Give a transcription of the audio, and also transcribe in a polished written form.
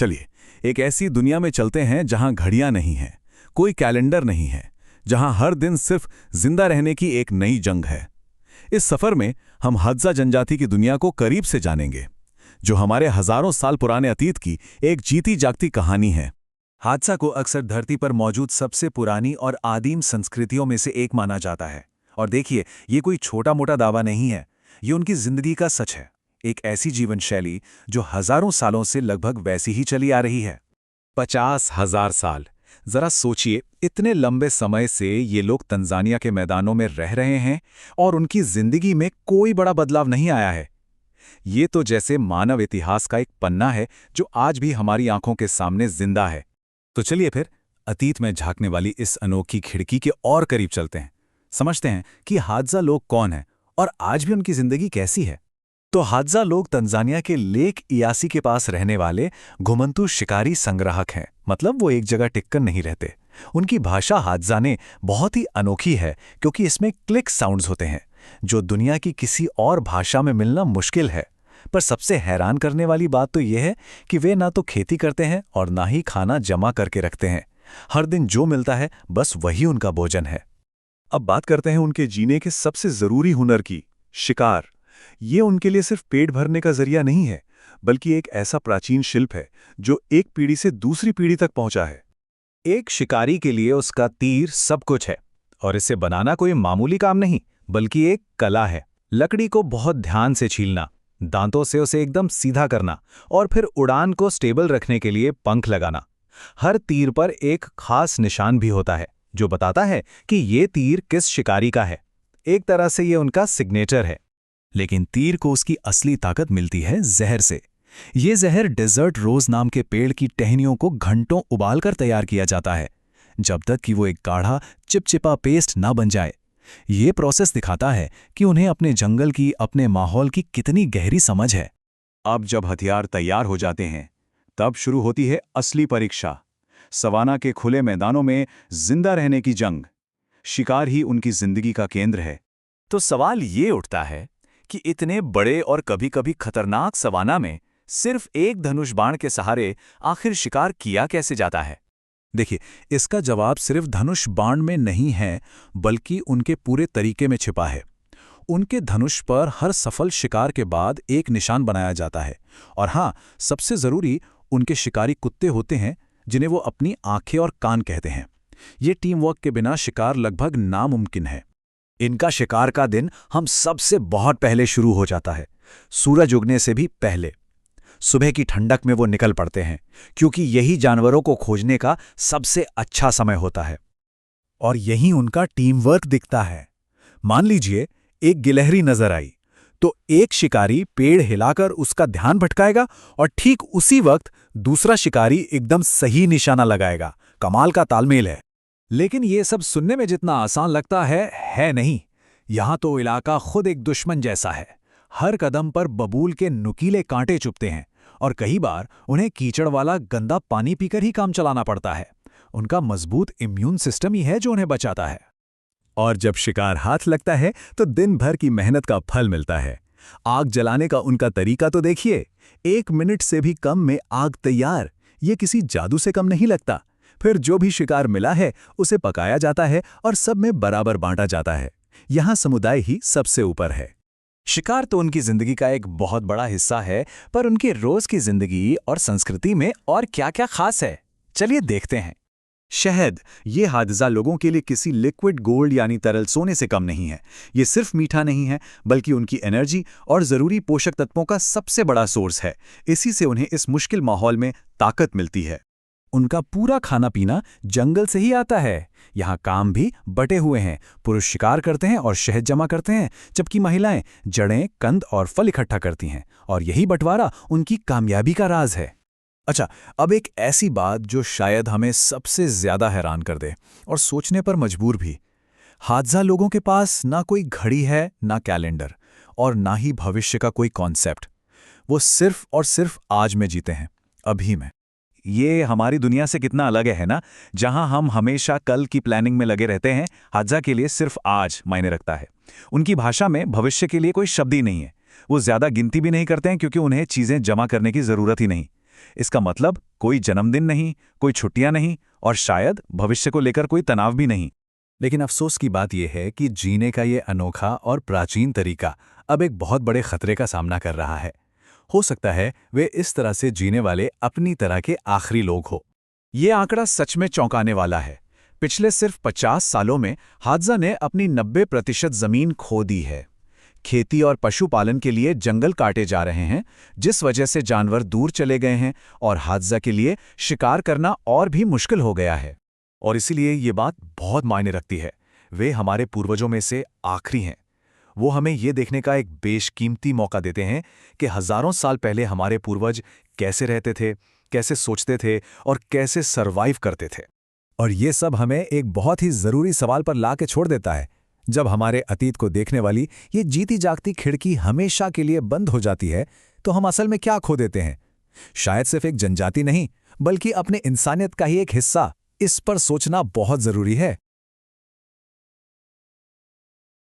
चलिए, एक ऐसी दुनिया में चलते हैं जहां घड़ियां नहीं हैं, कोई कैलेंडर नहीं है, जहां हर दिन सिर्फ जिंदा रहने की एक नई जंग है। इस सफर में हम हादजा जनजाति की दुनिया को करीब से जानेंगे, जो हमारे हजारों साल पुराने अतीत की एक जीती जागती कहानी है। हादसा को अक्सर धरती पर मौजूद सबसे पुरानी और आदिम संस्कृतियों में से एक माना जाता है। और देखिए, ये कोई छोटा मोटा दावा नहीं है, ये उनकी जिंदगी का सच है। एक ऐसी जीवन शैली जो हजारों सालों से लगभग वैसी ही चली आ रही है। 50,000 साल। जरा सोचिए, इतने लंबे समय से ये लोग तंजानिया के मैदानों में रह रहे हैं और उनकी जिंदगी में कोई बड़ा बदलाव नहीं आया है। ये तो जैसे मानव इतिहास का एक पन्ना है जो आज भी हमारी आंखों के सामने जिंदा है। तो चलिए फिर अतीत में झांकने वाली इस अनोखी खिड़की के और करीब चलते हैं, समझते हैं कि हादजा लोग कौन हैं और आज भी उनकी जिंदगी कैसी है। तो हादजा लोग तंजानिया के लेक इयासी के पास रहने वाले घुमंतू शिकारी संग्राहक हैं। मतलब वो एक जगह टिककर नहीं रहते। उनकी भाषा हादजा ने बहुत ही अनोखी है, क्योंकि इसमें क्लिक साउंड्स होते हैं जो दुनिया की किसी और भाषा में मिलना मुश्किल है। पर सबसे हैरान करने वाली बात तो यह है कि वे ना तो खेती करते हैं और ना ही खाना जमा करके रखते हैं। हर दिन जो मिलता है बस वही उनका भोजन है। अब बात करते हैं उनके जीने के सबसे जरूरी हुनर की, शिकार। ये उनके लिए सिर्फ पेट भरने का जरिया नहीं है, बल्कि एक ऐसा प्राचीन शिल्प है जो एक पीढ़ी से दूसरी पीढ़ी तक पहुंचा है। एक शिकारी के लिए उसका तीर सब कुछ है, और इसे बनाना कोई मामूली काम नहीं, बल्कि एक कला है। लकड़ी को बहुत ध्यान से छीलना, दांतों से उसे एकदम सीधा करना और फिर उड़ान को स्टेबल रखने के लिए पंख लगाना। हर तीर पर एक खास निशान भी होता है जो बताता है कि ये तीर किस शिकारी का है। एक तरह से ये उनका सिग्नेचर है। लेकिन तीर को उसकी असली ताकत मिलती है जहर से। ये जहर डेजर्ट रोज नाम के पेड़ की टहनियों को घंटों उबालकर तैयार किया जाता है, जब तक कि वो एक गाढ़ा चिपचिपा पेस्ट ना बन जाए। ये प्रोसेस दिखाता है कि उन्हें अपने जंगल की, अपने माहौल की कितनी गहरी समझ है। अब जब हथियार तैयार हो जाते हैं, तब शुरू होती है असली परीक्षा। सवाना के खुले मैदानों में जिंदा रहने की जंग। शिकार ही उनकी जिंदगी का केंद्र है। तो सवाल ये उठता है कि इतने बड़े और कभी-कभी खतरनाक सवाना में सिर्फ एक धनुष बाण के सहारे आखिर शिकार किया कैसे जाता है? देखिए, इसका जवाब सिर्फ धनुष बाण में नहीं है, बल्कि उनके पूरे तरीके में छिपा है। उनके धनुष पर हर सफल शिकार के बाद एक निशान बनाया जाता है। और हाँ, सबसे जरूरी, उनके शिकारी कुत्ते होते हैं जिन्हें वो अपनी आंखें और कान कहते हैं। ये टीम वर्क के बिना शिकार लगभग नामुमकिन है। इनका शिकार का दिन हम सबसे बहुत पहले शुरू हो जाता है, सूरज उगने से भी पहले। सुबह की ठंडक में वो निकल पड़ते हैं, क्योंकि यही जानवरों को खोजने का सबसे अच्छा समय होता है। और यही उनका टीम वर्क दिखता है। मान लीजिए एक गिलहरी नजर आई, तो एक शिकारी पेड़ हिलाकर उसका ध्यान भटकाएगा और ठीक उसी वक्त दूसरा शिकारी एकदम सही निशाना लगाएगा। कमाल का तालमेल है। लेकिन ये सब सुनने में जितना आसान लगता है नहीं। यहां तो इलाका खुद एक दुश्मन जैसा है। हर कदम पर बबूल के नुकीले कांटे चुभते हैं और कई बार उन्हें कीचड़ वाला गंदा पानी पीकर ही काम चलाना पड़ता है। उनका मजबूत इम्यून सिस्टम ही है जो उन्हें बचाता है। और जब शिकार हाथ लगता है तो दिन भर की मेहनत का फल मिलता है। आग जलाने का उनका तरीका तो देखिए। 1 मिनट से भी कम में आग तैयार। ये किसी जादू से कम नहीं लगता। फिर जो भी शिकार मिला है उसे पकाया जाता है और सब में बराबर बांटा जाता है। यहां समुदाय ही सबसे ऊपर है। शिकार तो उनकी जिंदगी का एक बहुत बड़ा हिस्सा है, पर उनकी रोज की जिंदगी और संस्कृति में और क्या-क्या खास है, चलिए देखते हैं। शहद, ये हादजा लोगों के लिए किसी लिक्विड गोल्ड यानी तरल सोने से कम नहीं है। ये सिर्फ मीठा नहीं है, बल्कि उनकी एनर्जी और जरूरी पोषक तत्वों का सबसे बड़ा सोर्स है। इसी से उन्हें इस मुश्किल माहौल में ताकत मिलती है। उनका पूरा खाना पीना जंगल से ही आता है। यहाँ काम भी बटे हुए हैं। पुरुष शिकार करते हैं और शहद जमा करते हैं, जबकि महिलाएं जड़ें, कंद और फल इकट्ठा करती हैं। और यही बंटवारा उनकी कामयाबी का राज है। अच्छा, अब एक ऐसी बात जो शायद हमें सबसे ज्यादा हैरान कर दे और सोचने पर मजबूर भी। हादजा लोगों के पास ना कोई घड़ी है, ना कैलेंडर, और ना ही भविष्य का कोई कॉन्सेप्ट। वो सिर्फ और सिर्फ आज में जीते हैं, अभी में। ये हमारी दुनिया से कितना अलग है ना, जहां हम हमेशा कल की प्लानिंग में लगे रहते हैं। हादजा के लिए सिर्फ आज मायने रखता है। उनकी भाषा में भविष्य के लिए कोई शब्द ही नहीं है। वो ज्यादा गिनती भी नहीं करते हैं, क्योंकि उन्हें चीजें जमा करने की जरूरत ही नहीं। इसका मतलब कोई जन्मदिन नहीं, कोई छुट्टियां नहीं और शायद भविष्य को लेकर कोई तनाव भी नहीं। लेकिन अफसोस की बात यह है कि जीने का ये अनोखा और प्राचीन तरीका अब एक बहुत बड़े खतरे का सामना कर रहा है। हो सकता है वे इस तरह से जीने वाले अपनी तरह के आखिरी लोग हो। ये आंकड़ा सच में चौंकाने वाला है। पिछले सिर्फ 50 सालों में हादसा ने अपनी 90% जमीन खो दी है। खेती और पशुपालन के लिए जंगल काटे जा रहे हैं, जिस वजह से जानवर दूर चले गए हैं और हादसा के लिए शिकार करना और भी मुश्किल हो गया है। और इसीलिए ये बात बहुत मायने रखती है। वे हमारे पूर्वजों में से आखिरी हैं। वो हमें ये देखने का एक बेशकीमती मौका देते हैं कि हजारों साल पहले हमारे पूर्वज कैसे रहते थे, कैसे सोचते थे और कैसे सरवाइव करते थे। और ये सब हमें एक बहुत ही जरूरी सवाल पर ला के छोड़ देता है। जब हमारे अतीत को देखने वाली ये जीती जागती खिड़की हमेशा के लिए बंद हो जाती है, तो हम असल में क्या खो देते हैं? शायद सिर्फ एक जनजाति नहीं, बल्कि अपने इंसानियत का ही एक हिस्सा। इस पर सोचना बहुत जरूरी है।